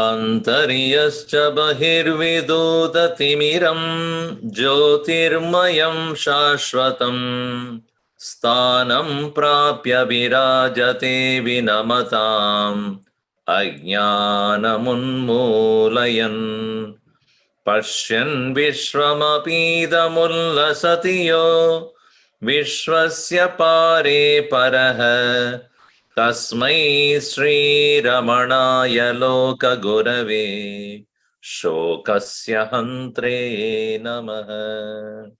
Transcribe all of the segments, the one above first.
Antariyascha bahirvidodatimiram jyotirmayam shashvatam sthanam prapya virajate vinamatam ajnanamunmulayan pashyan vishwamapidamullasatiyo vishwasya pare paraha Tasmai Sri Ramanaya Loka Gurave Shokasya Hantre Namaha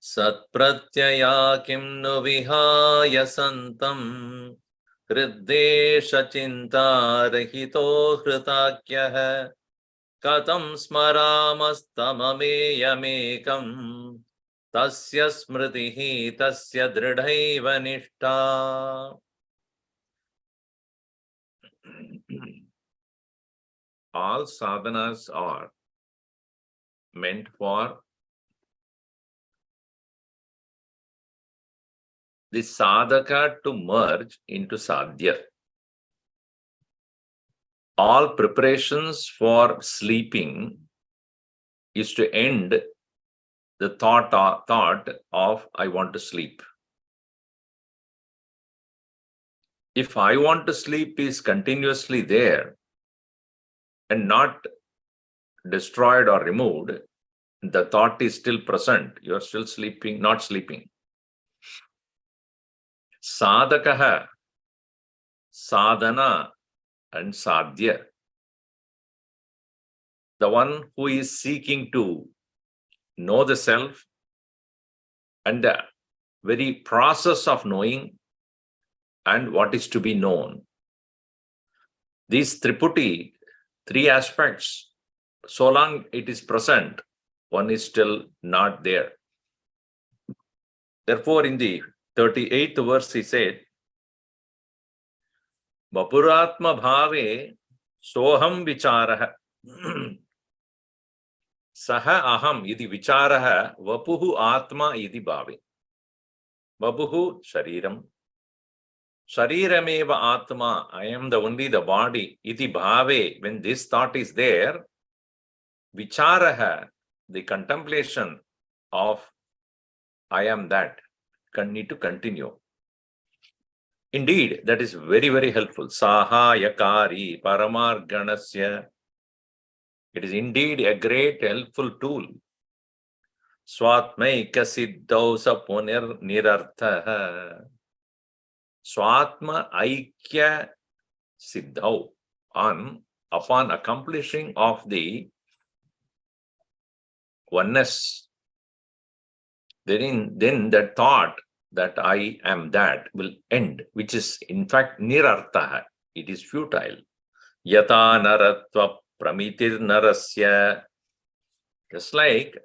Satpratyaya Kim Nu Vihaya Santam Hriddesha Chinta Rahito Hritakya Katam Smaramastamameyamekam Tasya Smritihi Tasya Dridhaiva Nishtha. All sadhanas are meant for the sadhaka to merge into sadhya. All preparations for sleeping is to end the thought of I want to sleep. If I want to sleep is continuously there and not destroyed or removed, the thought is still present. You are still sleeping, not sleeping. Sadhakaha, sadhana, and sadhya. The one who is seeking to know the self and the very process of knowing and what is to be known. These triputi, three aspects, so long it is present, one is still not there. Therefore, in the 38th verse, he said, Vapuratma bhave soham vicharaha. Saha aham iti vicharaha vapuhu atma iti bhave. Vapuhu shariram. Sharirameva atma, I am the only the body. Iti bhave, when this thought is there, vicharaha, the contemplation of I am that, need to continue. Indeed, that is very, very helpful. Sahayakari paramarganasya. It is indeed a great helpful tool. Swatmaika siddhau sapunir nirartha. Swatma aikya siddhau. Upon accomplishing of the oneness, then that thought that I am that will end, which is in fact nirartha. It is futile. Yata naratva pramitir narasya. Just like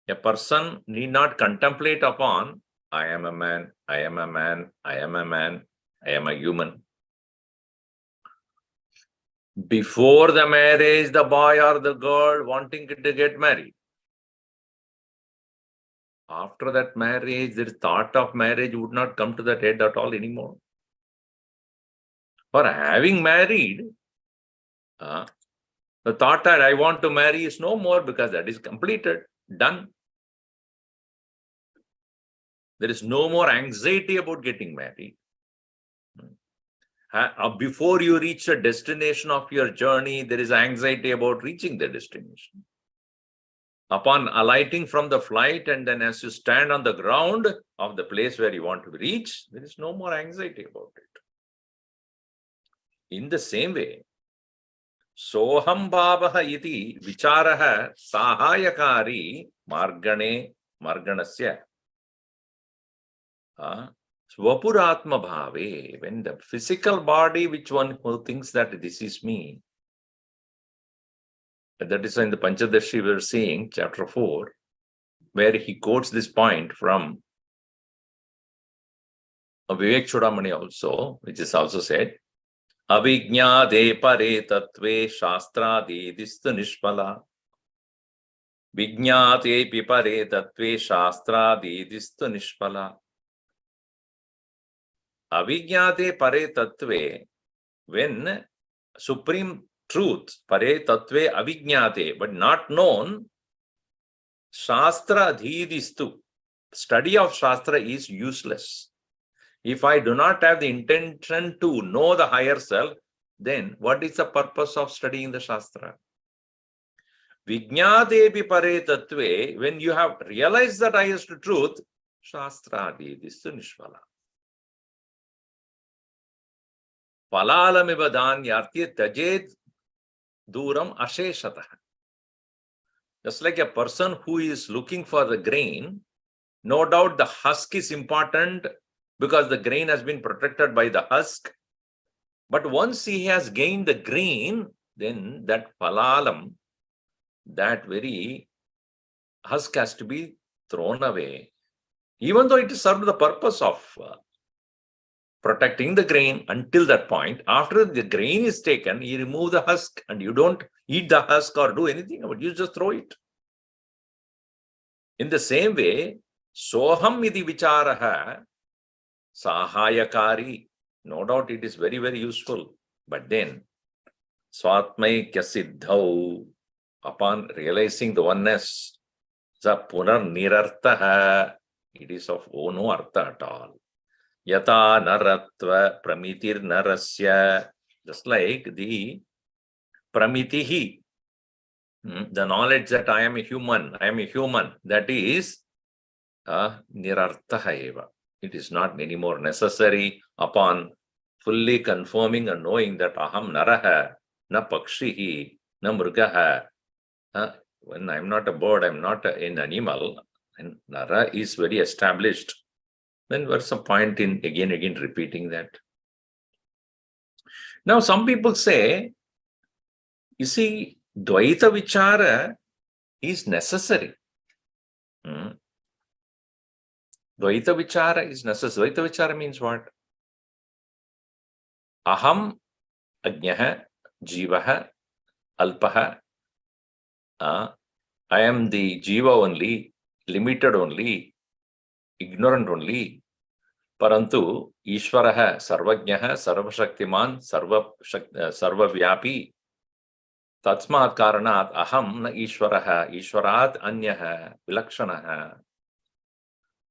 a person need not contemplate upon I am a man, I am a man, I am a man, I am a human. Before the marriage, the boy or the girl wanting to get married. After that marriage, the thought of marriage would not come to that head at all anymore. For having married, the thought that I want to marry is no more because that is completed, done. There is no more anxiety about getting married. Before you reach the destination of your journey, there is anxiety about reaching the destination. Upon alighting from the flight, and then as you stand on the ground of the place where you want to reach, there is no more anxiety about it. In the same way, soham bhavaha iti vicharaha sahayakari marganasya. Swapuratma bhave, when the physical body, which one who thinks that this is me, that is in the Panchadashi we are seeing, chapter 4, where he quotes this point from Vivek Chudamani also, which is also said, Avijñāde pare tattve shastrādi distu nishpala. Vijñāte pipare tattve shastrādi distu nishpala. Avijñāte pare tattve, when supreme truth, pare tattve avijñāte, but not known, shastra adhidistu, study of shastra is useless. If I do not have the intention to know the higher self, then what is the purpose of studying the shastra? Vijñātepi pare tattve, when you have realized the highest truth, shastra adhidistu nishpala. Palalamiva dhanyartye tajet duram asheshatah. Just like a person who is looking for the grain, no doubt the husk is important because the grain has been protected by the husk. But once he has gained the grain, then that palalam, that very husk has to be thrown away. Even though it served the purpose of protecting the grain until that point, after the grain is taken, you remove the husk and you don't eat the husk or do anything about it, you just throw it. In the same way, soham iti vicharaha sahayakari, no doubt it is very, very useful. But then, swatmaikya siddhau, upon realizing the oneness, sa punar nirartaha, it is of no artha at all. Yata naratva pramitir narasya, just like the pramitihi, the knowledge that I am a human, that is nirartaha eva. It is not anymore necessary. Upon fully confirming and knowing that aham naraha, na pakshihi, na mrugaha. When I am not a bird, I am not an animal, and nara is very established. Then what's the point in again repeating that? Now some people say, you see, Dvaita Vichara is necessary. Dvaita Vichara is necessary. Dvaita Vichara means what? Aham Ajnaha Jivaha Alpaha. I am the Jiva only, limited only, ignorant only. Parantu Ishvaraha Sarvajnaha Sarvashaktiman Sarvavyapi. Tatsmat Karanat Aham na Ishvaraha Ishvarat Anyaha Vilakshanaha.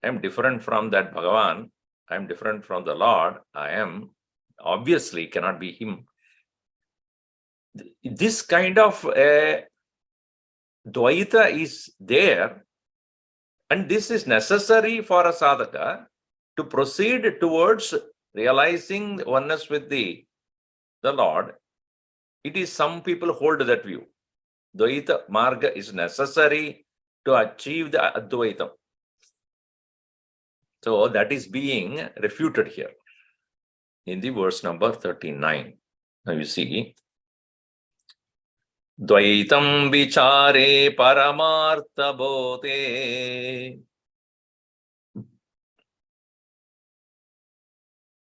I am different from that Bhagavan. I am different from the Lord. I am obviously cannot be him. This kind of Dvaita is there, and this is necessary for a sadhaka to proceed towards realizing oneness with the Lord. It is some people hold that view. Dvaita marga is necessary to achieve the Advaitam. So that is being refuted here in the verse number 39. Now you see, Dvaitam vichare paramartha bodhe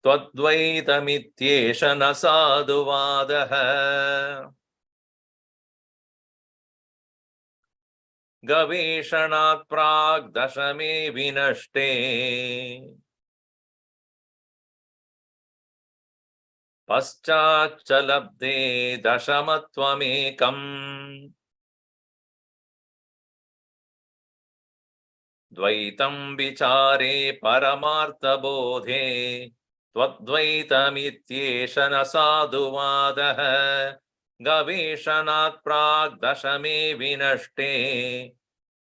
Tadvaitamityesha na sadhuvadaha Gaveshanat prag dashame vinashte Paschachalabde dashamattvamekam Dvaitam vichare paramartha bodhe त्वद्वैतमित्येष न साधुवादः गवेषणात् प्राग् दशमे विनष्टे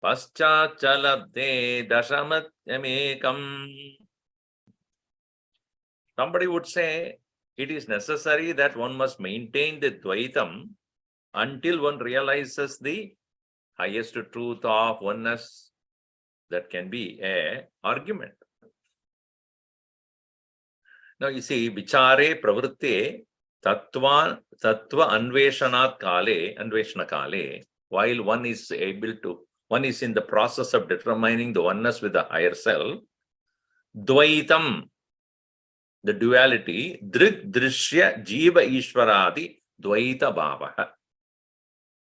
पश्चाच्च लब्धे दशमत्यमेकम्. Somebody would say it is necessary that one must maintain the Dvaitam until one realizes the highest truth of oneness. That can be an argument. Now you see, vichare pravritte tattva anveshanat anveshana kale, while one is in the process of determining the oneness with the higher self, dvaitam, the duality, drik drishya jiva ishwaradi dvaita bhavaha.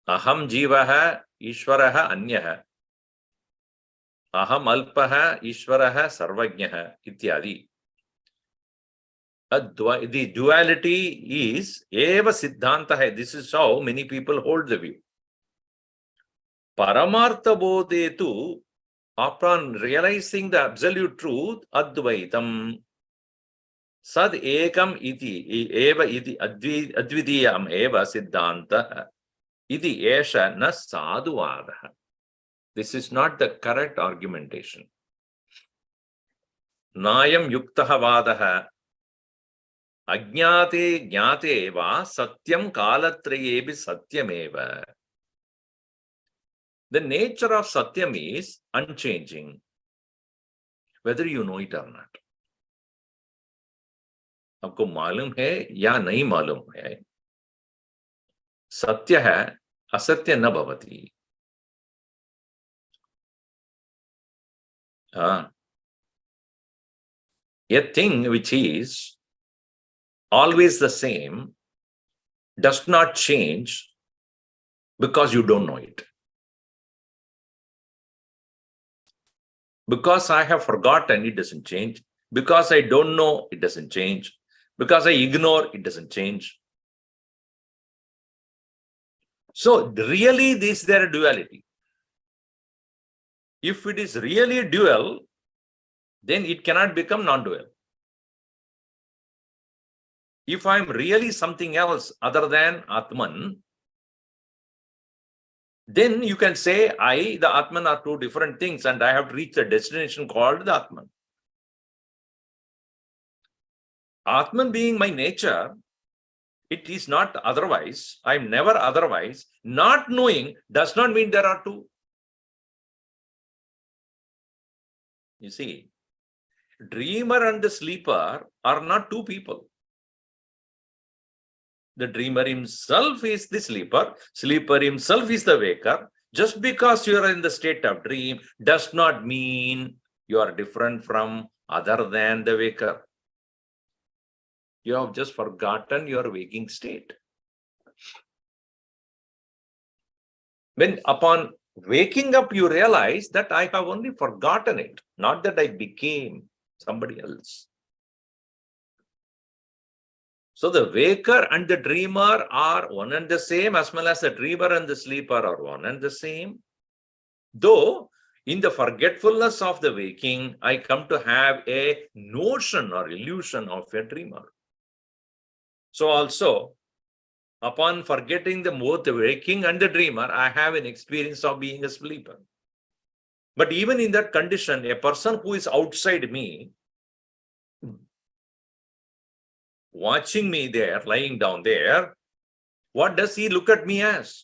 Aham jivaha ishwaraha anyaha. Aham alpaha ishwaraha sarvajnaha ityadi. The duality is eva siddhanta hai. This is how many people hold the view. Paramartha bodhetu, upon realizing the absolute truth, advaitam, sad ekam iti, eva iti, advidiyam eva siddhanta, iti esha na sadhuvadaha. This is not the correct argumentation. Nayam yuktaha vadaha. Ajñate jnate va satyam kalatrayebi satyameva. The nature of satyam is unchanging, whether you know it or not. आपको मालूम है या नहीं मालूम है, सत्य है, असत्य न भवति. A thing which is always the same does not change because you don't know it. Because I have forgotten, it doesn't change. Because I don't know, it doesn't change. Because I ignore, it doesn't change. So really, this is their duality. If it is really dual, then it cannot become non-dual. If I am really something else other than Atman, then you can say I, the Atman are two different things and I have to reach a destination called the Atman. Atman being my nature, it is not otherwise. I am never otherwise. Not knowing does not mean there are two. You see, dreamer and the sleeper are not two people. The dreamer himself is the sleeper. Sleeper himself is the waker. Just because you are in the state of dream does not mean you are different from other than the waker. You have just forgotten your waking state. When upon waking up, you realize that I have only forgotten it, not that I became somebody else. So the waker and the dreamer are one and the same, as well as the dreamer and the sleeper are one and the same. Though in the forgetfulness of the waking, I come to have a notion or illusion of a dreamer. So also, upon forgetting both the waking and the dreamer, I have an experience of being a sleeper. But even in that condition, a person who is outside me, watching me there, lying down there, what does he look at me as?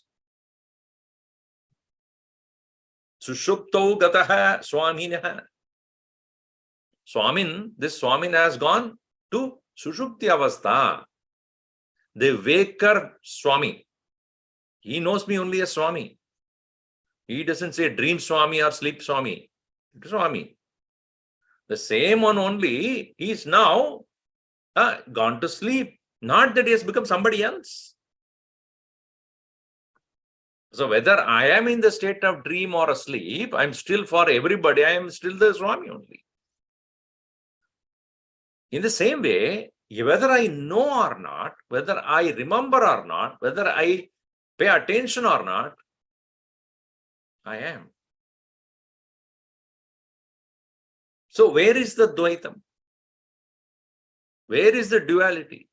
Sushupto gataha swaminah. Swamin, this Swamin has gone to Sushupti Avastha. The waker Swami. He knows me only as Swami. He doesn't say dream Swami or sleep Swami. Swami. The same one only, he is now gone to sleep. Not that he has become somebody else. So whether I am in the state of dream or asleep, I'm still for everybody, I am still the Swami only. In the same way, whether I know or not, whether I remember or not, whether I pay attention or not, I am. So where is the Dvaitam? Where is the duality?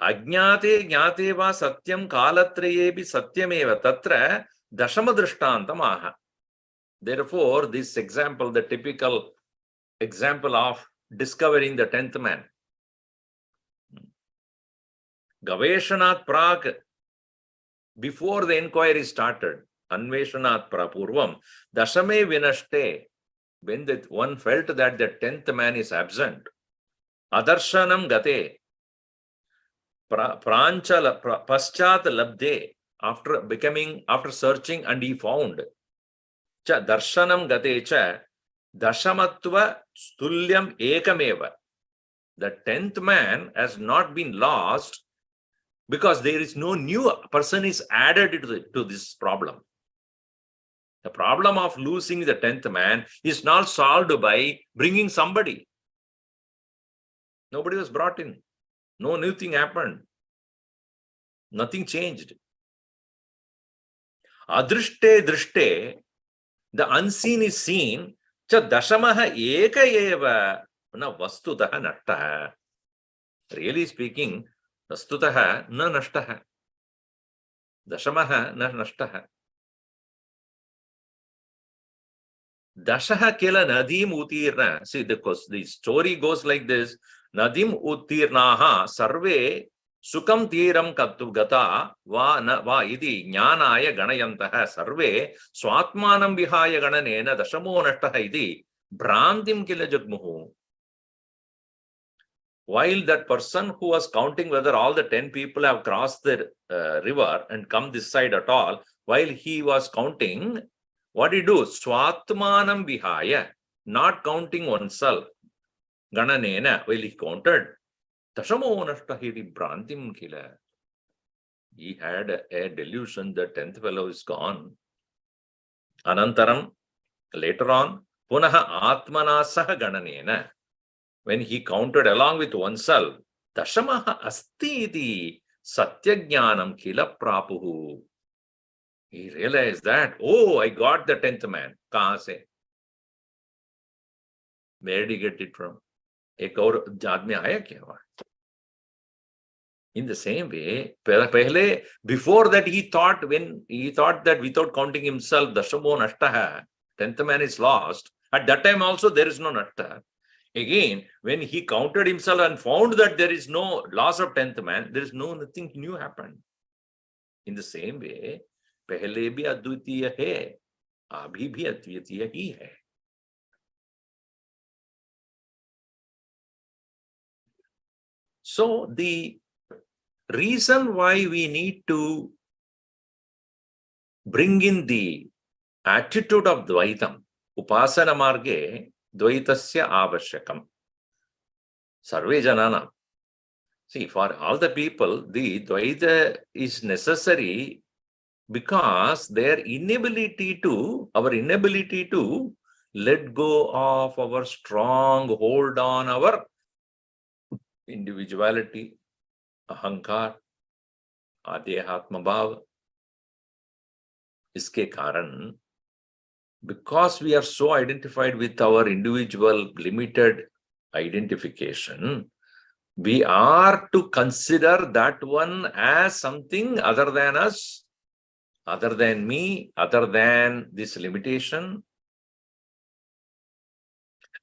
Ajnate jnate va satyam kalatrayebi satyameva tatra dashama drishtantam aha. Therefore, this example, the typical example of discovering the 10th man. Gaveshanat prak, before the inquiry started, Anveshanat prapurvam, dashame vinashte, when the one felt that the 10th man is absent, Adarshanam gate, Pranchala paschat labde, after searching and he found. Cha darshanam gate cha dashamatva stulyam ekameva. The 10th man has not been lost because there is no new person is added to this problem. The problem of losing the 10th man is not solved by bringing somebody. Nobody was brought in. No new thing happened. Nothing changed. Adrishte drishte, the unseen is seen. Cha dashamaha eka eva na vastutaha nashtaha. Really speaking, vastutaha na nashtaha. Dashamaha na nashtaha. Dashaha kela nadim utirna. See, the story goes like this. Nadim utirnaha sarve sukam tiram kattu gata va idi jnanaya ganayantaha sarve swatmanam vihaya gananena dashamo nashtaha idi bhrantim kila jagmuhu. While that person who was counting whether all the 10 people have crossed the river and come this side at all, while he was counting, what did he do? Swatmanam vihaya, not counting oneself. Gananena, while he counted, Dashamo nashtahiri brantim kila. He had a delusion, the 10th fellow is gone. Anantaram, later on, punaha atmana saha gananena. When he counted along with oneself, Dashamaha asti iti satyajnanam kila prapuhu. He realized that, oh, I got the 10th man. Kahan se? Where did he get it from? Ek aur aadmi aaya kya? In the same way, before that he thought that without counting himself, Dashamo nashtaha, 10th man is lost. At that time also there is no nashtaha. Again, when he counted himself and found that there is no loss of 10th man, there is nothing new happened. In the same way, pehle bhi advitiya hai, abhi bhi advitiya hi hai. So the reason why we need to bring in the attitude of Dvaitam, Upasana marge, Dvaitasya avashyakam. Sarve janana. See, for all the people, the Dvaita is necessary because our inability to let go of our strong hold on our individuality, ahankar, adhyahatma bhava. Iske karan, because we are so identified with our individual limited identification, we are to consider that one as something other than us, other than me, other than this limitation.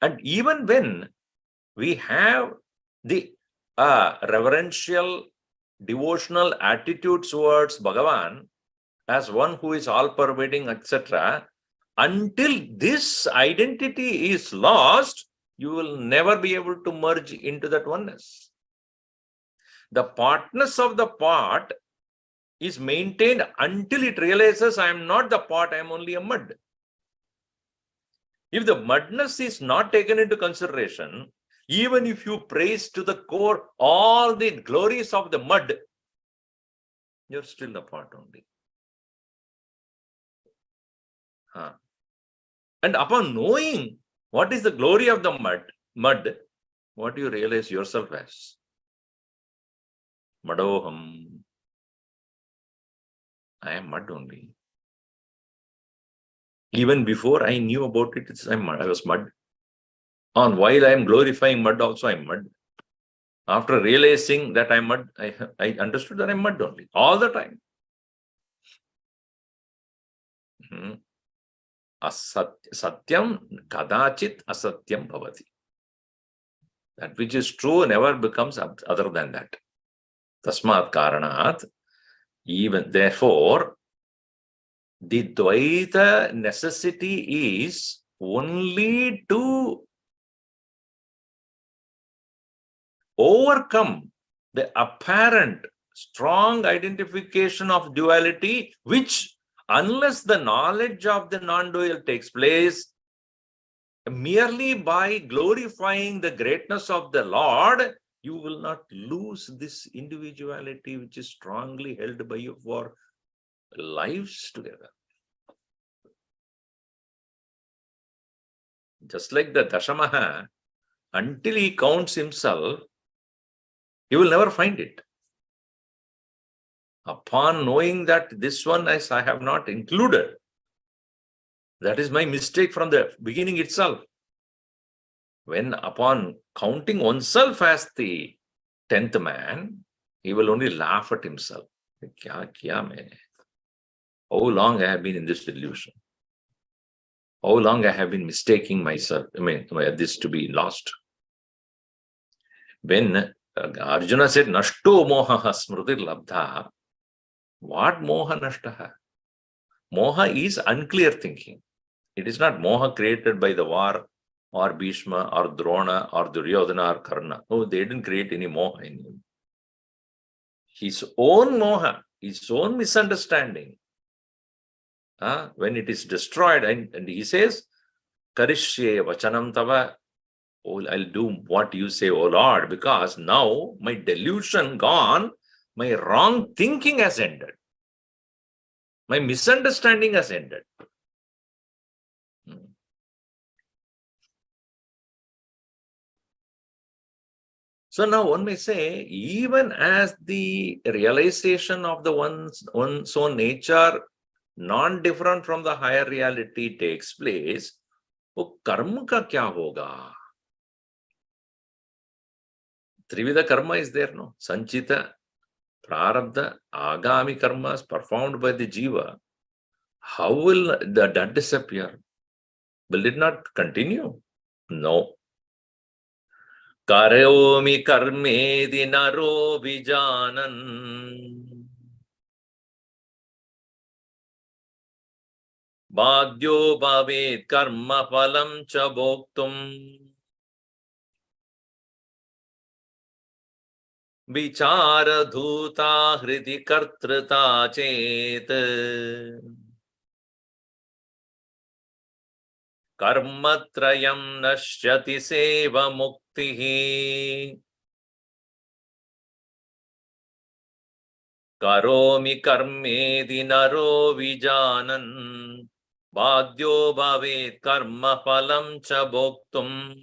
And even when we have the reverential, devotional attitude towards Bhagavan as one who is all-pervading, etc., until this identity is lost, you will never be able to merge into that oneness. The partness of the part is maintained until it realizes I am not the pot, I am only a mud. If the mudness is not taken into consideration, even if you praise to the core all the glories of the mud, you're still the pot only. And upon knowing what is the glory of the mud, what do you realize yourself as? Madoham. I am mud only. Even before I knew about it, I was mud. And while I am glorifying mud, also I'm mud. After realizing that I'm mud, I understood that I'm mud only, all the time. Satyam kadachit asatyam bhavati. That which is true never becomes other than that. Tasmat karanat. Even therefore, the Dvaita necessity is only to overcome the apparent strong identification of duality, which, unless the knowledge of the non-dual takes place, merely by glorifying the greatness of the Lord, you will not lose this individuality which is strongly held by you for lives together. Just like the Dashamaha, until he counts himself, he will never find it. Upon knowing that this one I have not included, that is my mistake from the beginning itself. When upon counting oneself as the 10th man, he will only laugh at himself. How long I have been in this delusion? How long I have been mistaking myself, this to be lost. When Arjuna said, Nashto moha smrutir labdha, what moha nashtaha? Moha is unclear thinking. It is not moha created by the war or Bhishma or Drona or Duryodhana or Karna. No, they didn't create any moha in him. His own moha, his own misunderstanding, when it is destroyed, and he says, Karishye vachanam tava, I'll do what you say, O Lord, because now my delusion gone, my wrong thinking has ended. My misunderstanding has ended. So now one may say, even as the realization of the one's own nature, non-different from the higher reality takes place, वो कर्म का क्या होगा? Trivida karma is there, no? Sanchita, prarabdha, agami karmas performed by the jiva. How will that disappear? Will it not continue? No. Karomi karmedi naro vijanan. Badyo bhavet karma phalam cha bhoktum. Vichara dhuta hridi kartrita chet. Karmatrayam nashyati seva muktihi. Karomi karmedi naro vijanan. Badyo bhavet karma phalam cha bhoktum.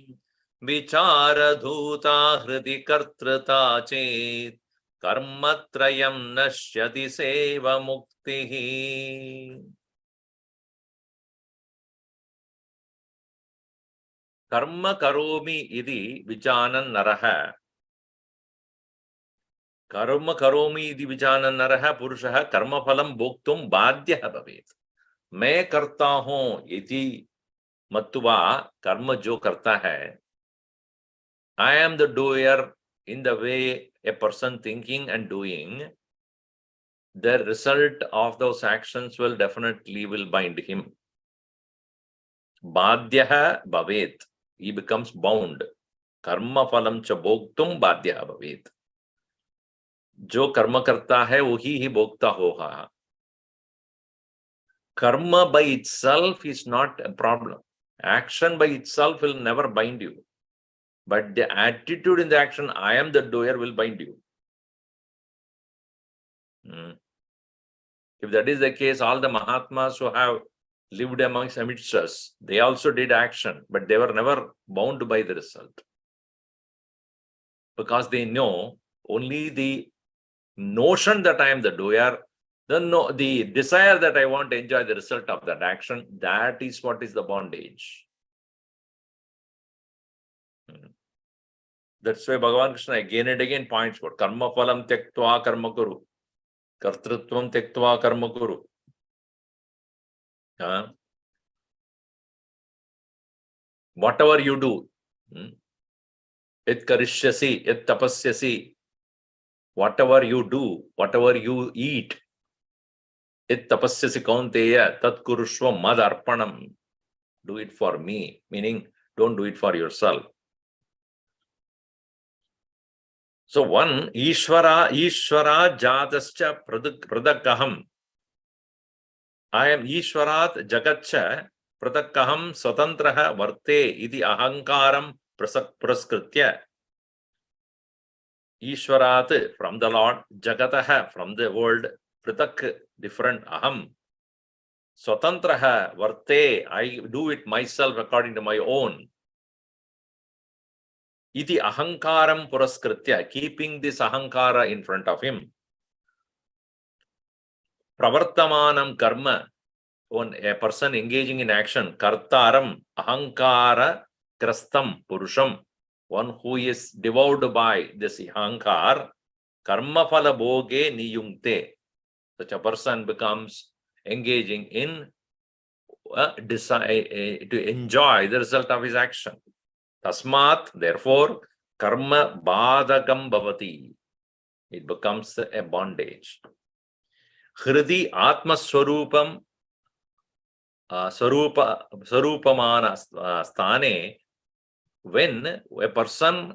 Vichara dhuta hridi kartrita chet. Karmatrayam nashyati seva muktihi. Karma karomi iti vijanan naraha. Karma karomi iti vijanan naraha purushaha karma phalam bhoktum badhyaha bhavet. मैं करता हूं इति मत्वा कर्म जो करता है, I am the doer in the way a person thinking and doing, the result of those actions will definitely bind him. Badhyaha bhavet. He becomes bound. Karma phalam cha bhoktum badhyaha bhavet. जो कर्म करता है वही ही भोगता होगा. Karma by itself is not a problem. Action by itself will never bind you. But the attitude in the action, I am the doer, will bind you. If that is the case, all the Mahatmas who have lived amidst us, they also did action, but they were never bound by the result. Because they know only the notion that I am the doer, the desire that I want to enjoy the result of that action, that is what is the bondage. That's why Bhagavan Krishna again and again points out, karma phalam tyaktva karma kuru, kartrutvam tyaktva karma kuru. Whatever you do, et karishyasi, et tapasyasi, whatever you do, whatever you eat, et tapasyasi kaunteya, tat kurushva mad arpanam. Do it for me, meaning don't do it for yourself. So one, Ishvara jatascha pradakaham. I am Ishvarat jagatcha pradakaham swatantraha varte iti ahankaram praskritya. Ishvarat from the Lord, jagataha from the world, pratak different, aham. Swatantraha varte, I do it myself according to my own. Iti ahankaram puraskritya, keeping this ahankara in front of him. Pravartamanam karma, when a person engaging in action, kartaram ahankara krastam purusham, one who is devoured by this ahankar, karma phala bhoge niyungte. Such a person becomes engaging in to enjoy the result of his action. Tasmat, therefore, karma badakam bhavati. It becomes a bondage. Hridi atma swarupam sarupamana sthane, when a person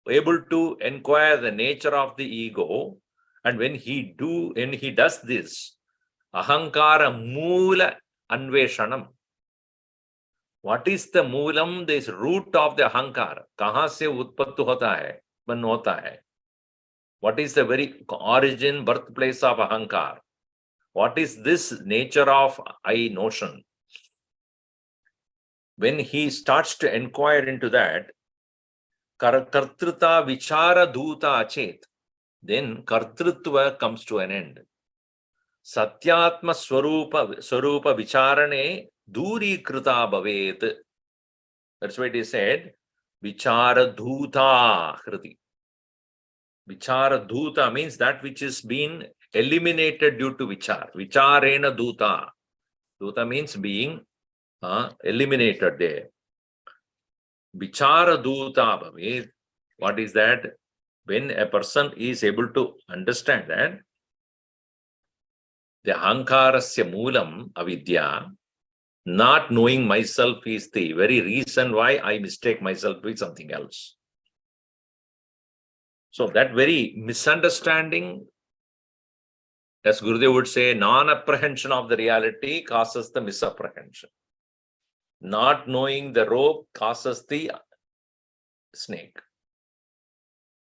able to inquire the nature of the ego, and when he does this, ahankara moola anveshanam. What is the moolam, this root of the ahankara? Kahan se utpattu hota hai, ban hota hai? What is the very origin, birthplace of ahankara? What is this nature of I notion? When he starts to inquire into that, kartrita vichara dhuta achet, then kartrutva comes to an end. Satyatma swarupa vicharane duri krita bhavet. That's why it is said, vichara dhuta kriti. Vichara dhuta means that which is been eliminated due to vichar. Vicharena dhuta. Dhuta means being eliminated there. Vichara dhuta bhavet. What is that? When a person is able to understand that the ahankarasya moolam avidya, not knowing myself is the very reason why I mistake myself with something else. So that very misunderstanding, as Gurudev would say, non-apprehension of the reality causes the misapprehension. Not knowing the rope causes the snake.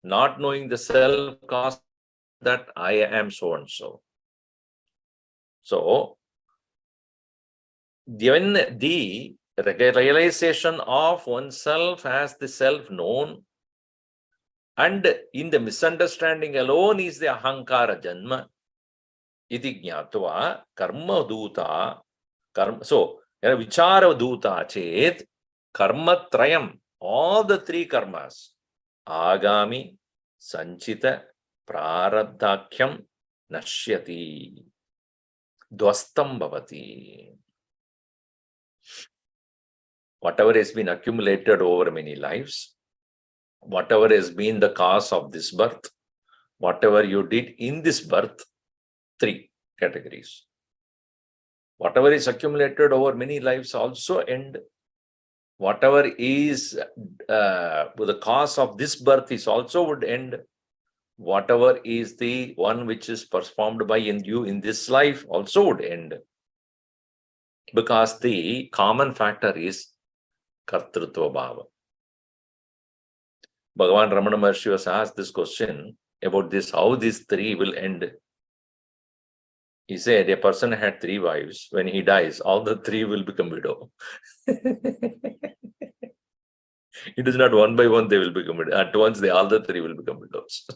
Not knowing the self causes that I am so and so. So, when the realization of oneself as the self known, and in the misunderstanding alone is the ahankara janma, iti jnatva karma dhuta, karma. So, vichara dhuta chet, karma trayam, all the three karmas, agami, sanchita, prarabdhakyam, nashyati, dvastam bhavati. Whatever has been accumulated over many lives, whatever has been the cause of this birth, whatever you did in this birth, three categories. Whatever is accumulated over many lives also end. Whatever is the cause of this birth is also would end. Whatever is the one which is performed by you in this life also would end. Because the common factor is kartrutva bhava. Bhagavan Ramana Maharshi was asked this question about this, how these three will end. He said a person had three wives. When he dies, all the three will become widow. It is not one by one they will become widow. At once, all the three will become widows.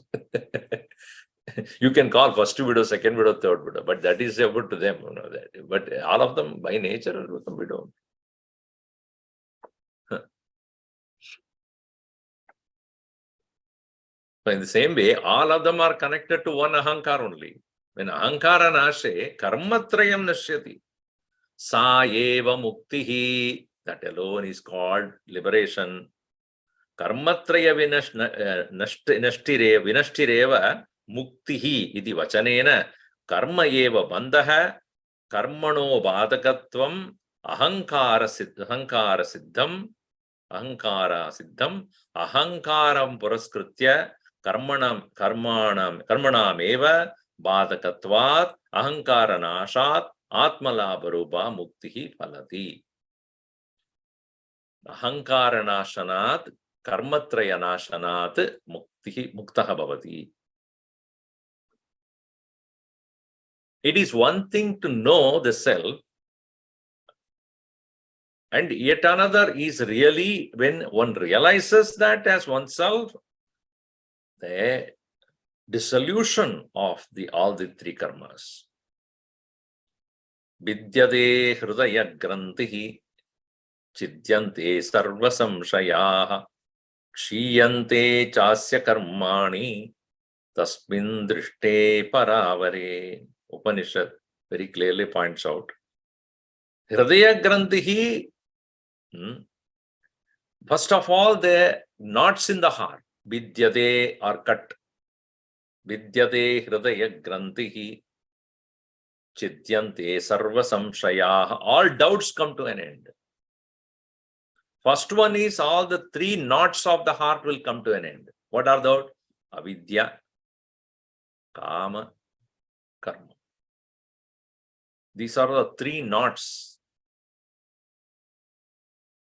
You can call first widow, second widow, third widow, but that is about to them, that. But all of them by nature are widow. So in the same way, all of them are connected to one ahankar only. When ahankara nashe, karmatrayam nashyati. Sa eva muktihi. That alone is called liberation. Karmatraya vinashtireva muktihi iti vachanena karma eva bandha karmano badakatvam ahankara siddham ahankaram puraskritya karmanam eva badakatvat ahankara nashat atmalabharupa muktihi phalati. Ahankara nashanat karmatraya nashanat muktaha bhavati. It is one thing to know the self, and yet another is really when one realizes that as oneself, the dissolution of all the three karmas. Vidyate hridaya grantihi chidyante sarva samshayaha kshiyante chasya karmani tasmin drishte paravare. Upanishad very clearly points out. Hridaya grantihi, first of all, the knots in the heart, vidyate are cut. Vidyate hridaya grantihi chidyante sarva samshayaha. All doubts come to an end. First one is all the three knots of the heart will come to an end. What are those? Avidya, kama, karma. These are the three knots.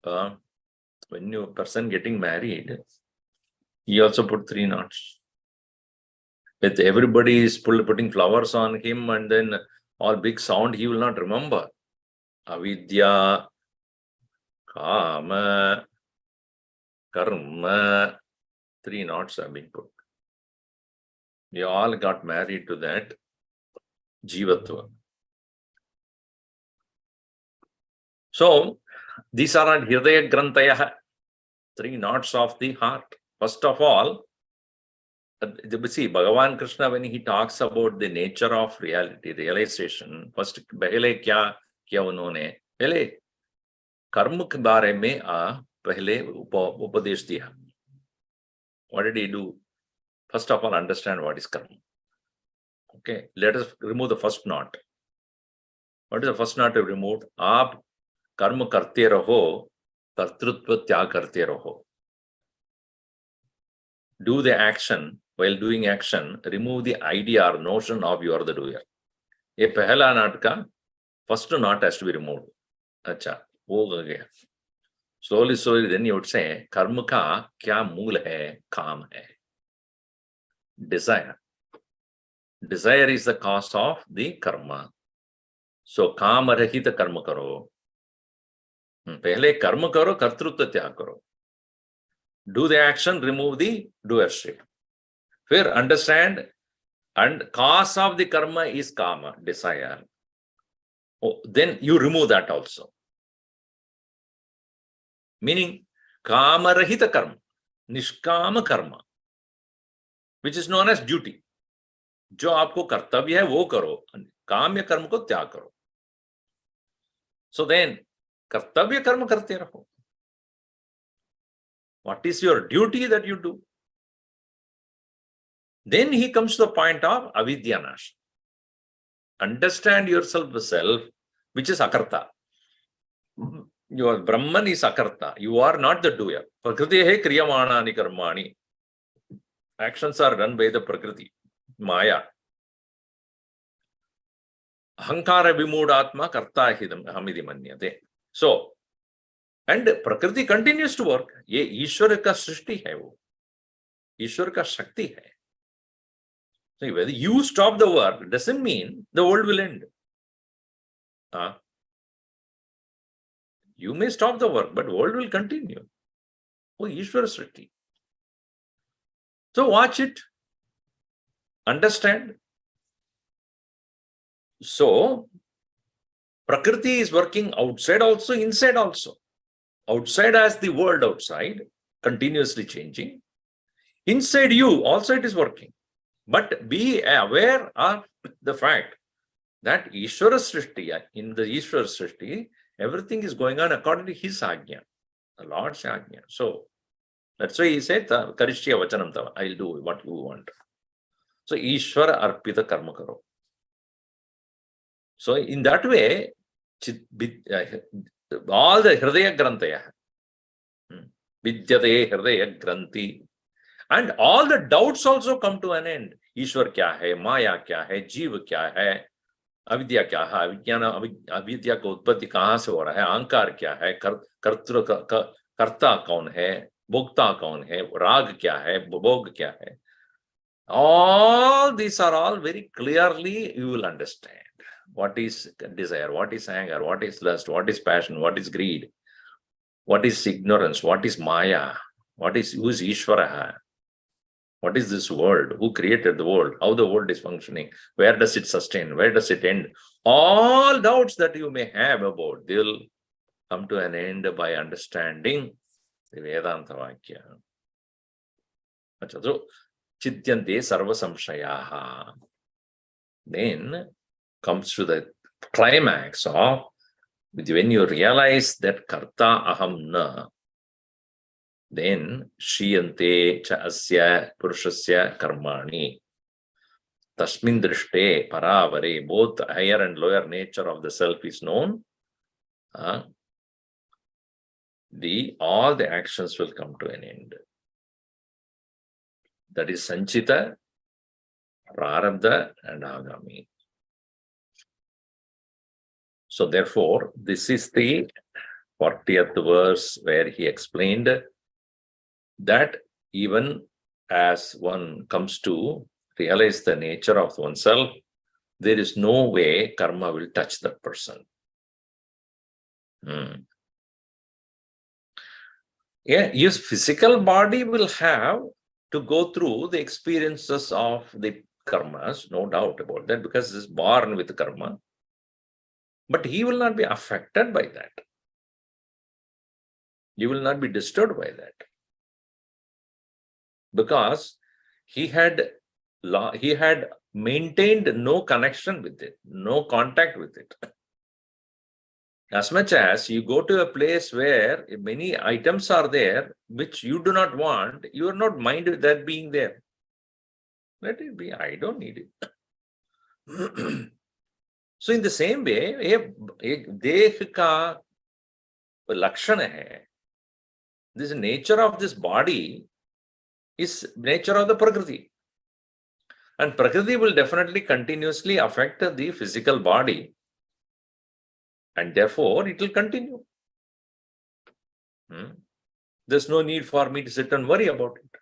When a person getting married, he also put three knots. With everybody is putting flowers on him and then all big sound, he will not remember. Avidya, kama, karma, three knots have been put. We all got married to that jivatva. So, these are hridaya grantaya, three knots of the heart. First of all, see, Bhagavan Krishna, when he talks about the nature of reality, realization, first, pehle kya unhone, pehle karma ke baare mein pehle upadesh diya. What did he do? First of all, understand what is karma. Okay, let us remove the first knot. What is the first knot to remove? Aap karma karte raho, kartrutva tyag karte raho. Do the action. While doing action, remove the idea or notion of you are the doer. A pehla knot ka first knot has to be removed. Acha, ho gaya. Slowly, then you would say, karma ka kya mool hai? Kaam hai. Desire. Desire is the cause of the karma. So, kama rahita karma karo. Pehle karma karo, kartrutva tyag karo. Do the action, remove the doership. Here, understand, and cause of the karma is kama, desire. Oh, then you remove that also. Meaning, kama rahita karma, nishkama karma, which is known as duty. जो आपको कर्तव्य है वो करो, काम्य कर्म को त्याग करो. So then, कर्तव्य कर्म करते रहो. What is your duty that you do? Then he comes to the point of avidya nash. Understand yourself, the self, which is akarta. Your Brahman is akarta. You are not the doer. Prakriti hai kriyamanani karmani. Actions are done by the Prakriti, Maya. Ahankara vimudatma karta hamidi manyate. So, and Prakriti continues to work. Ye Ishwar ka srishti hai wo. Ishwar ka shakti hai. So, whether you stop the work doesn't mean the world will end. You may stop the work, but the world will continue. Oh, Ishwara srishti. So watch it. Understand? So, Prakriti is working outside also, inside also. Outside as the world outside, continuously changing. Inside you also it is working. But be aware of the fact that Ishvara Srishti, in the Ishvara Srishti, everything is going on according to his Ajna, the Lord's Ajna. So, that's why he said, Karishya Vachanam Tava, I'll do what you want. So, Ishvara Arpita Karma Karo. So, in that way, all the Hridaya Grantaya, Vidyate Hridaya Granti, and all the doubts also come to an end. Ishwar kya hai, Maya kya hai, Jeev kya hai, Avidya kya hai, Avidya ka utpatti kahan se ho raha hai, Ankar kya hai, Karta kaun hai, Bhokta kaun hai, Rag kya hai, Bhog kya hai. All these are all very clearly you will understand. What is desire, what is anger, what is lust, what is passion, what is greed, what is ignorance, what is Maya, who is Ishvara, what is this world, who created the world, how the world is functioning, where does it sustain, where does it end. All doubts that you may have about, they will come to an end by understanding the Vedanta Vakya. So, Chityante Sarva Samshayaha. Then comes to the climax of when you realize that Karta Aham Na, then Shiyante Cha Asya Purushasya Karmani. Tasmin Drishte Paravare, both higher and lower nature of the self is known. All the actions will come to an end. That is Sanchita, Prarabdha, and Agami. So therefore, this is the 40th verse where he explained that even as one comes to realize the nature of oneself, there is no way karma will touch that person. Yeah, his physical body will have to go through the experiences of the karmas, no doubt about that, because he is born with karma. But he will not be affected by that. He will not be disturbed by that. Because he had maintained no connection with it, no contact with it. As much as you go to a place where many items are there which you do not want, you are not minded that being there. Let it be, I don't need it. So in the same way, एक देह का लक्षण है, this nature of this body is nature of the Prakriti. And Prakriti will definitely continuously affect the physical body. And therefore, it will continue. There's no need for me to sit and worry about it.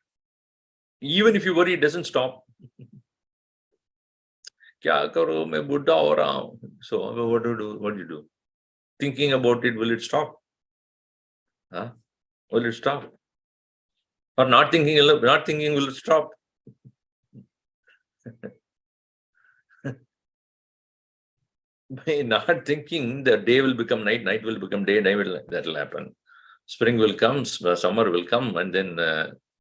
Even if you worry, it doesn't stop. Kya karo, main buddha ho raha hu. So what do you do? What do you do? Thinking about it, will it stop? Will it stop? Or not thinking will it stop? By not thinking, the day will become night, night will become day, that will happen. Spring will come, summer will come, and then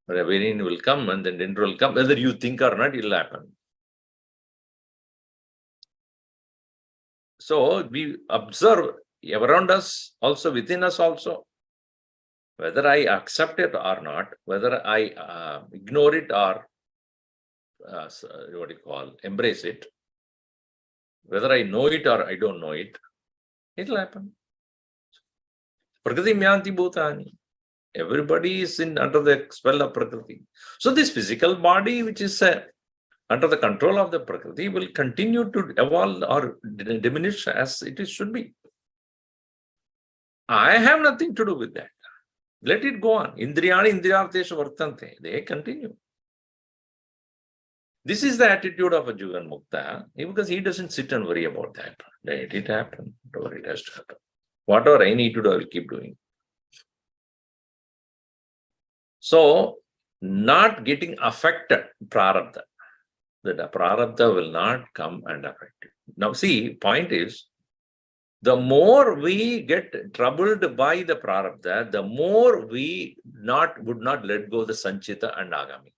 rain will come, and then winter will come. Whether you think or not, it will happen. So we observe around us, also within us also. Whether I accept it or not, whether I ignore it or embrace it, whether I know it or I don't know it, it will happen. Prakriti myanti bhutani. Everybody is under the spell of Prakriti. So this physical body, which is under the control of the Prakriti, will continue to evolve or diminish as it should be. I have nothing to do with that. Let it go on. Indriyani indriyarteshu vartante. They continue. This is the attitude of a Jivan Mukta, because he doesn't sit and worry about that. Let it happen. Whatever it has to happen. Whatever I need to do, I will keep doing. So, not getting affected, prarabdha. that the prarabdha will not come and affect you. Now see, point is, the more we get troubled by the prarabdha, the more we would not let go the sanchita and agami.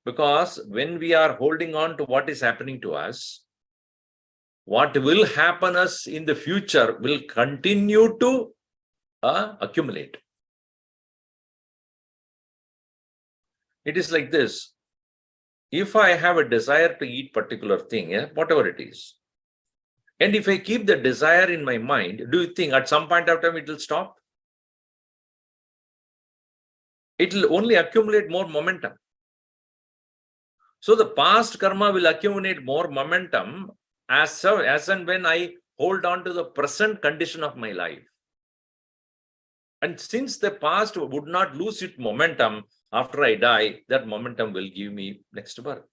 Because when we are holding on to what is happening to us, what will happen us in the future will continue to accumulate. It is like this. If I have a desire to eat particular thing, whatever it is, and if I keep the desire in my mind, do you think at some point of time it will stop? It will only accumulate more momentum. So the past karma will accumulate more momentum as and when I hold on to the present condition of my life. And since the past would not lose its momentum after I die, that momentum will give me next birth.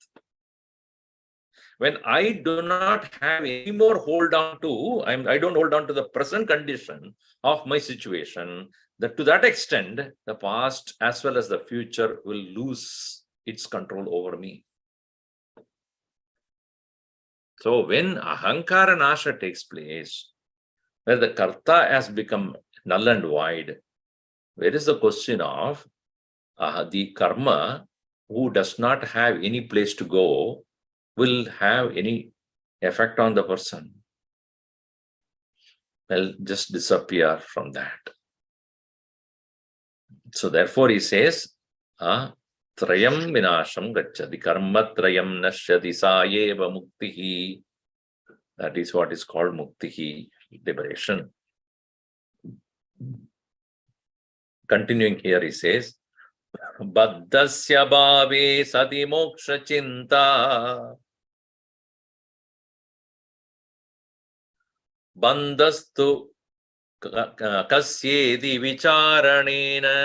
When I do not have any more hold on to, I don't hold on to the present condition of my situation, that to that extent, the past as well as the future will lose its control over me. So when ahankara nasha takes place, where the karta has become null and void, where is the question of the karma who does not have any place to go will have any effect on the person? Will just disappear from that. So therefore he says, trayam vinasham gacchati karma trayam nashyati sayeva muktihi. That is what is called muktihi, liberation. Continuing here he says, baddhasya bhave sati moksha chinta bandhastu kasyedi vicharanena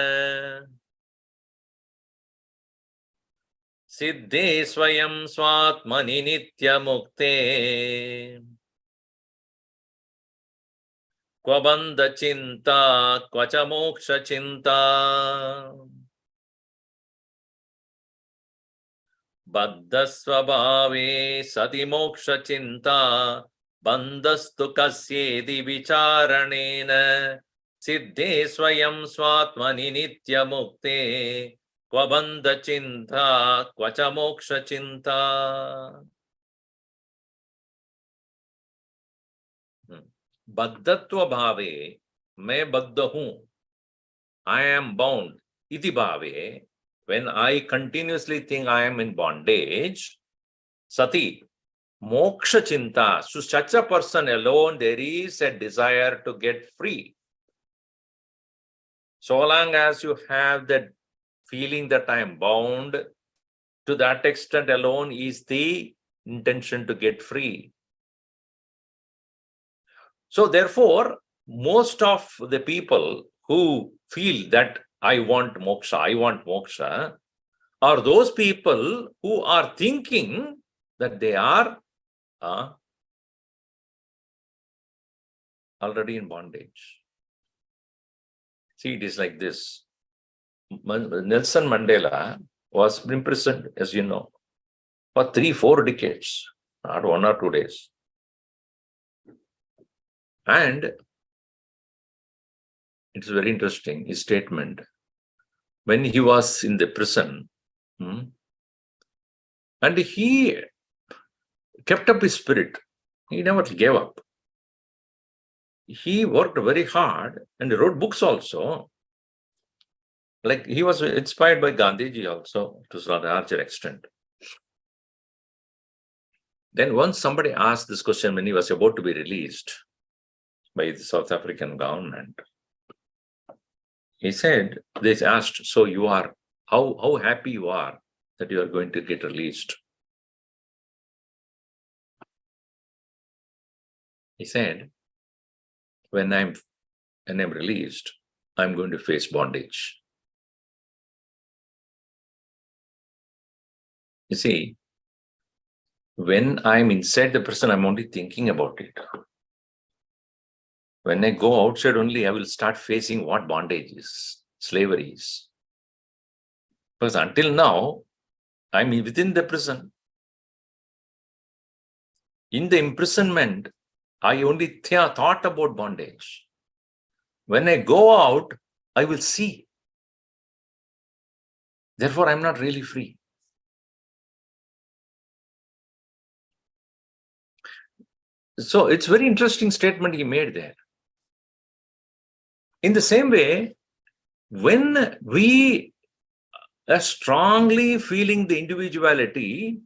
siddhe swayam swatmani nitya mukte kva bandha chinta kvacha moksha chinta baddhasva bhave sati moksha chinta bandhastu kasyedi vicharanena siddhe swayam swatmani nitya mukte kva bandha chinta kvacha moksha chinta. Baddhatva bhave, मैं बद्ध हूं, I am bound, iti bhave, when I continuously think I am in bondage, sati, moksha chinta, so such a person alone, there is a desire to get free. So long as you have that feeling that I am bound, to that extent alone is the intention to get free. So therefore, most of the people who feel that I want moksha, are those people who are thinking that they are already in bondage. See, it is like this. Nelson Mandela was imprisoned, as you know, for 3-4 decades, not 1 or 2 days. And it's very interesting, his statement. When he was in the prison, and he kept up his spirit, he never gave up. He worked very hard and wrote books also. Like he was inspired by Gandhiji also to a larger extent. Then once somebody asked this question when he was about to be released by the South African government, he said, they asked, so you are, how happy you are that you are going to get released? He said, when I'm released, I'm going to face bondage. You see, when I'm inside the prison, I'm only thinking about it. When I go outside only, I will start facing what bondage is, slavery is. Because until now, I'm within the prison. In the imprisonment, I only thought about bondage. When I go out, I will see. Therefore, I'm not really free. So it's very interesting statement he made there. In the same way, when we are strongly feeling the individuality,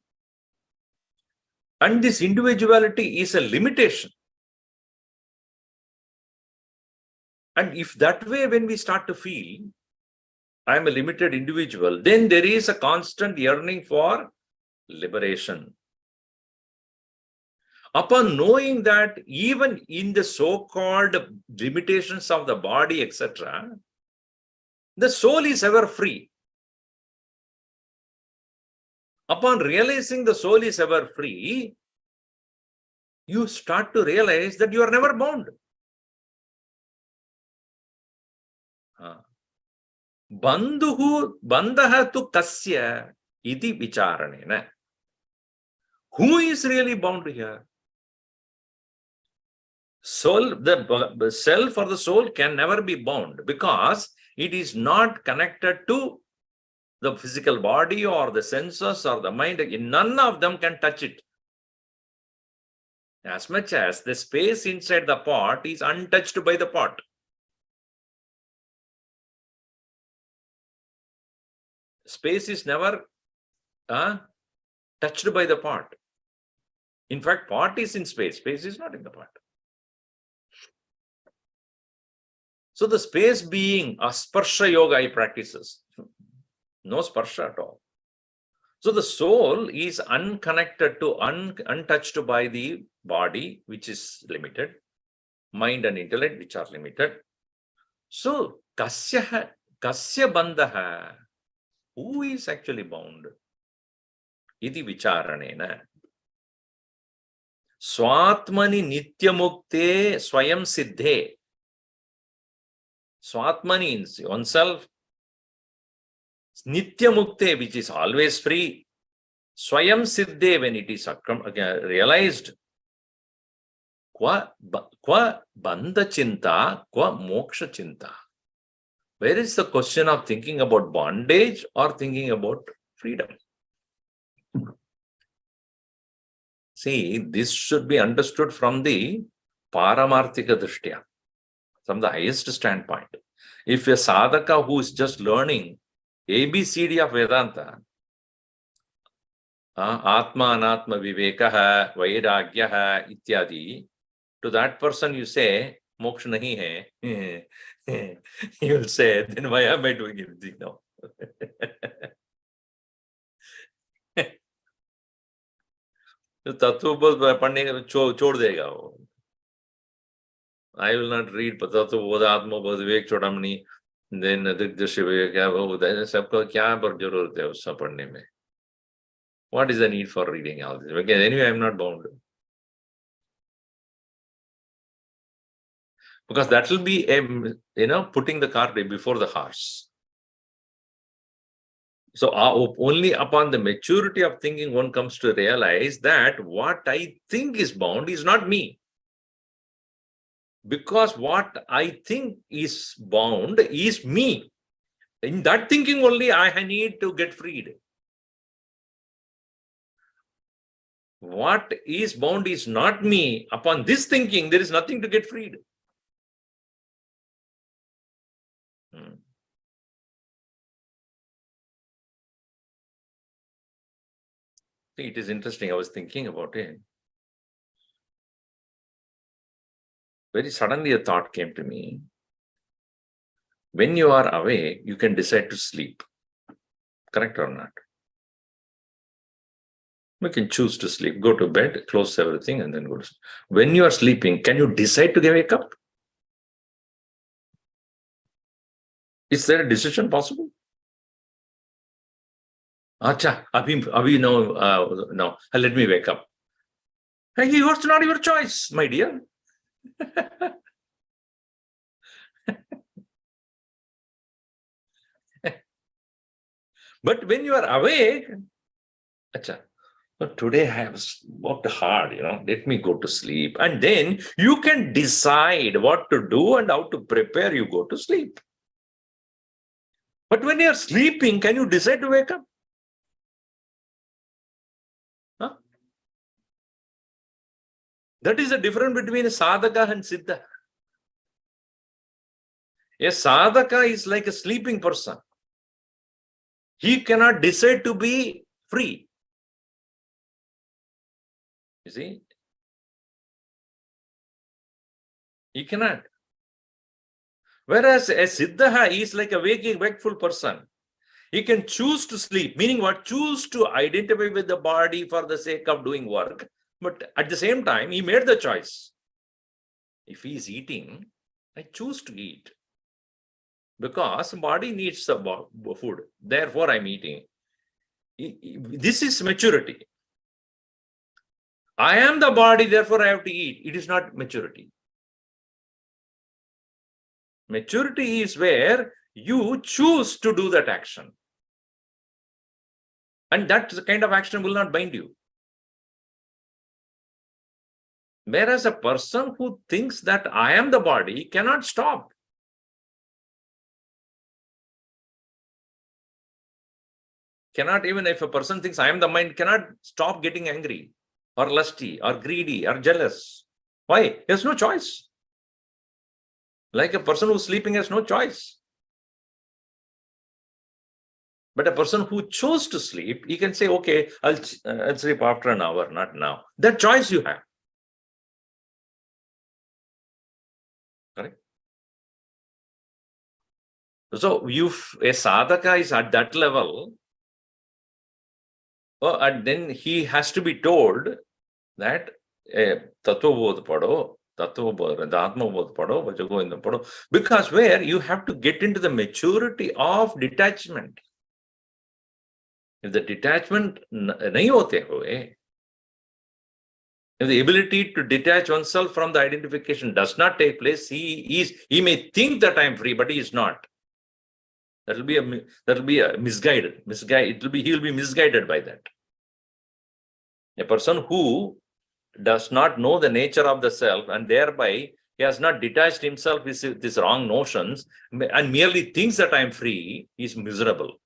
and this individuality is a limitation. And if that way, when we start to feel, I'm a limited individual, then there is a constant yearning for liberation. Upon knowing that even in the so-called limitations of the body, etc., the soul is ever free. Upon realizing the soul is ever free, you start to realize that you are never bound. Bandha tu kasya iti vicharanena. Who is really bound here? Soul, the self or the soul can never be bound because it is not connected to the physical body or the senses or the mind. None of them can touch it. As much as the space inside the pot is untouched by the pot. Space is never touched by the pot. In fact, pot is in space. Space is not in the pot. So the space being a sparsha yoga he practices. No sparsha at all. So the soul is unconnected to, untouched by the body, which is limited, mind and intellect, which are limited. So kasya bandha, who is actually bound? Iti vicharanena. Swatmani nityamukte swayam siddhe. Swatmani means oneself. Nityamukte, which is always free. Swayam siddhe, when it is realized. Kwa bandha chinta, kwa moksha chinta. Where is the question of thinking about bondage or thinking about freedom? See, this should be understood from the paramarthika drishtya, from the highest standpoint. If a sadhaka who is just learning ABCD of Vedanta, Atma, Anatma, Vivekaha, Vairagyaha, ityadi, to that person you say, moksha nahi hai, he will say, then why am I doing anything now? तत्वबोध पढ़ने छोड़ देगा वो. I will not read तत्वबोध Atmabodh Vivek Chudamani, then दृग्दृश्य विवेक क्या वो सबको क्या पर जरूरत है उसका पढ़ने में? What is the need for reading all this? Because anyway, I am not bound. Because that will be putting the cart before the horse. So only upon the maturity of thinking one comes to realize that what I think is bound is not me. Because what I think is bound is me. In that thinking only I need to get freed. What is bound is not me. Upon this thinking, there is nothing to get freed. See, it is interesting. I was thinking about it. Very suddenly a thought came to me. When you are awake, you can decide to sleep. Correct or not? You can choose to sleep, go to bed, close everything, and then go to sleep. When you are sleeping, can you decide to wake up? Is there a decision possible? Acha, abhi no, let me wake up. Hey, it's not your choice, my dear. But when you are awake, acha, but today I have worked hard, let me go to sleep. And then you can decide what to do and how to prepare you go to sleep. But when you are sleeping, can you decide to wake up? Huh? That is the difference between a sadhaka and siddha. A sadhaka is like a sleeping person. He cannot decide to be free. You see? He cannot. Whereas a siddha is like a wakeful person. He can choose to sleep, meaning what? Choose to identify with the body for the sake of doing work. But at the same time, he made the choice. If he is eating, I choose to eat. Because body needs the food. Therefore, I'm eating. This is maturity. I am the body, therefore I have to eat. It is not maturity. Maturity is where you choose to do that action. And that kind of action will not bind you. Whereas a person who thinks that I am the body cannot stop. Cannot, even if a person thinks I am the mind, cannot stop getting angry or lusty or greedy or jealous. Why? He has no choice. Like a person who's sleeping has no choice. But a person who chose to sleep, he can say, okay, I'll sleep after an hour, not now. That choice you have. Correct? So if a sadhaka is at that level, and then he has to be told that Tattvabodh pado, Atmabodh pado, Vajagovindam pado, because where you have to get into the maturity of detachment. If the detachment nahi hote hoye, if the ability to detach oneself from the identification does not take place, he may think that I am free, but he is not. That will be a misguided. He will be misguided by that. A person who does not know the nature of the self and thereby he has not detached himself with these wrong notions and merely thinks that I am free, is miserable.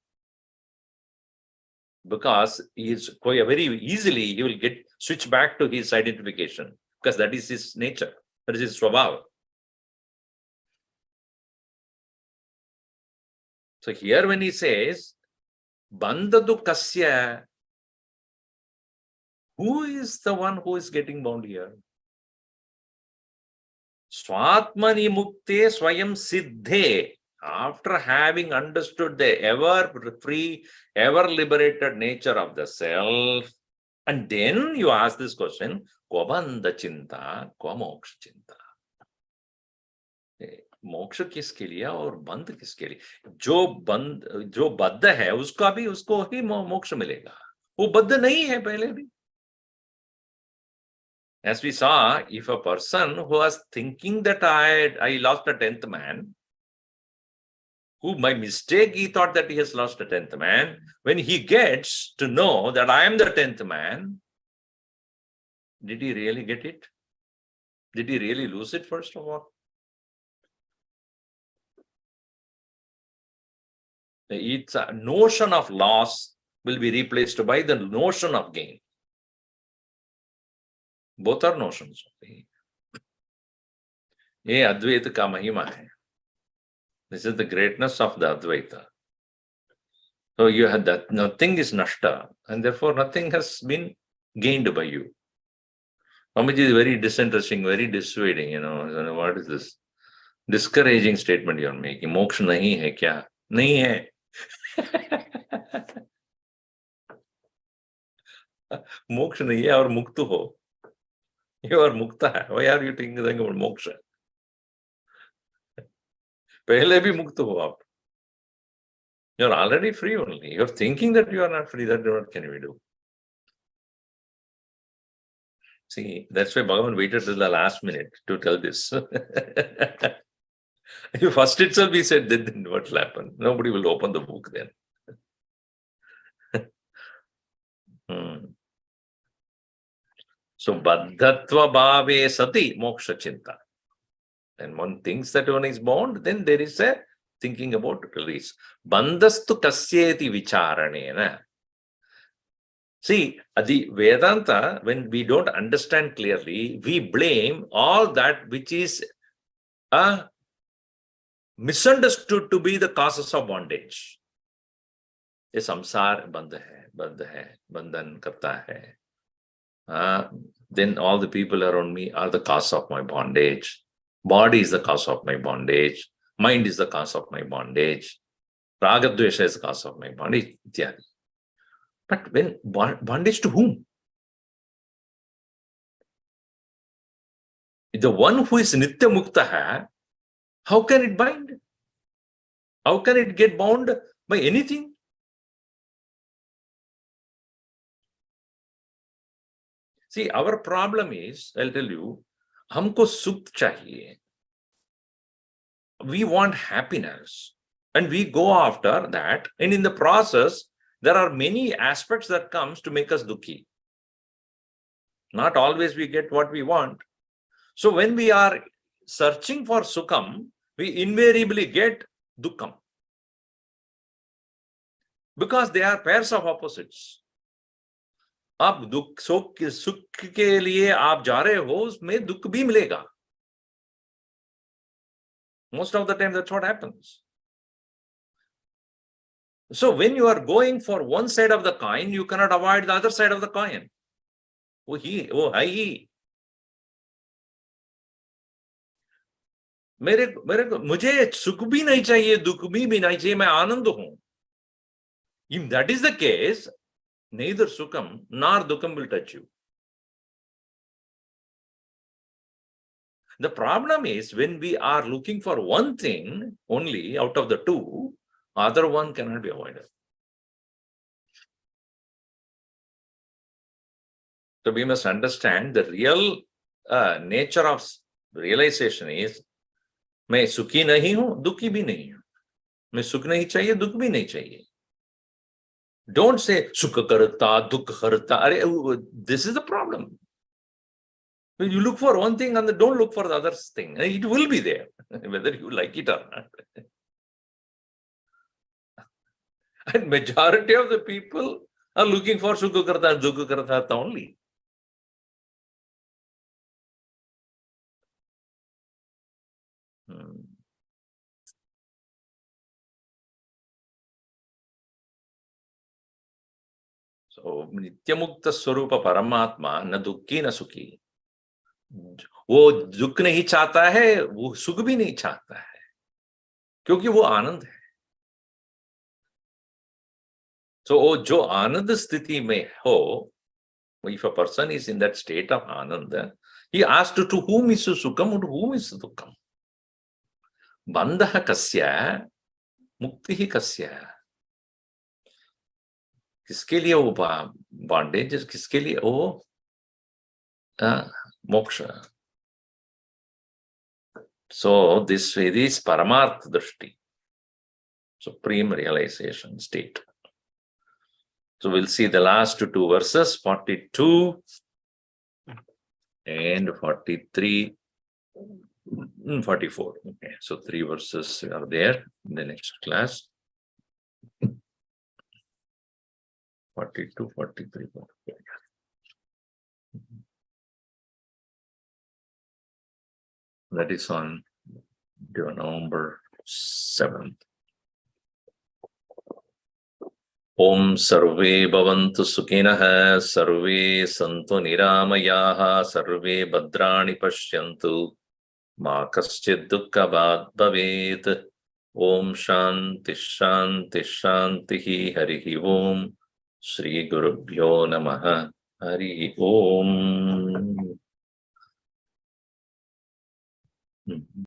Because he is very easily he will get switch back to his identification, because that is his nature, that is his swabhava. So here when he says bandhadu kasya, who is the one who is getting bound here? Swatmani mukte swayam siddhe. After having understood the ever free, ever liberated nature of the self, and then you ask this question, Kwa bandha chinta, kwa moksha chinta. मोक्ष किसके लिए और बंध किसके लिए? जो बद्ध है उसको ही मोक्ष मिलेगा, वो बद्ध नहीं है पहले भी. As we saw, if a person who was thinking that I lost a 10th man, who by mistake he thought that he has lost a 10th man, when he gets to know that I am the 10th man, did he really get it? Did he really lose it, first of all? Its notion of loss will be replaced by the notion of gain. Both are notions. ये अद्वैत का महिमा है. This is the greatness of the Advaita. So you had that nothing is nashta, and therefore nothing has been gained by you. Swamiji is very disinteresting, very dissuading. What is this discouraging statement you are making? Moksha nahi hai kya? Nahi hai. मोक्ष नहीं है और मुक्त हो. You are mukta hai. Why are you thinking about moksha? पहले भी मुक्त हो आप. You're already free only. You're thinking that you are not free. That what can we do? See, that's why Bhagavan waited till the last minute to tell this. First itself he said, then what will happen? Nobody will open the book then. So baddhatva bhave sati moksha chinta. And one thinks that one is bound, then there is a thinking about release. Bandhastu kasyeti vicharanena. See, the Vedanta, when we don't understand clearly, we blame all that which is misunderstood to be the causes of bondage. ये संसार बंध है, बंधन करता है. Then all the people around me are the cause of my bondage. Body is the cause of my bondage. Mind is the cause of my bondage. Raga dvesha is the cause of my bondage. But when bondage to whom? The one who is nitya mukta hai, how can it bind? How can it get bound by anything? See, our problem is, I'll tell you, हमको सुख चाहिए. We want happiness. And we go after that. And in the process, there are many aspects that comes to make us dukhi. Not always we get what we want. So when we are searching for sukham, we invariably get dukkham. Because they are pairs of opposites. आप दुख सुख के लिए आप जा रहे हो, उसमें दुख भी मिलेगा. Most of the time that's what happens. So when you are going for one side of the coin, you cannot avoid the other side of the coin. Oh hai. मुझे सुख भी नहीं चाहिए, दुख भी नहीं चाहिए, मैं आनंद हूं. If that is the case, neither sukham nor dukkam will touch you. The problem is when we are looking for one thing only out of the two, other one cannot be avoided. So we must understand the real nature of realization is, मैं सुखी नहीं हूं, दुखी भी नहीं हूं. मैं सुख नहीं चाहिए, दुख भी नहीं चाहिए. Don't say sukha karta, dukha harta. This is the problem. When you look for one thing and don't look for the other thing, it will be there, whether you like it or not. And majority of the people are looking for sukha karta and dukha karta only. So, नित्यमुक्त स्वरूप परमात्मा न दुखी न सुखी. वो दुख नहीं चाहता है, वो सुख भी नहीं चाहता है, क्योंकि वो आनंद है. So, जो आनंद स्थिति में हो, if a person is in that state of ananda, he asked to whom is sukham and whom is dukkam. Bandha kasya, mukti kasya. किसके लिए वो बॉन्डेज, किसके लिए वो मोक्ष. So this is paramarth drishti, supreme realization state. So we'll see the last two verses, 42 and 43, 44. Okay, so 3 verses are there in the next class. 42, 43, 44. That is on November 7th. Om sarve bhavantu sukhinah, sarve santu niramayaha, sarve bhadrani pashyantu, ma kaschid dukkhabhat bhavet. Om shanti shanti shanti harihi om. Shri Gurubhyo Namaha. Hari Om.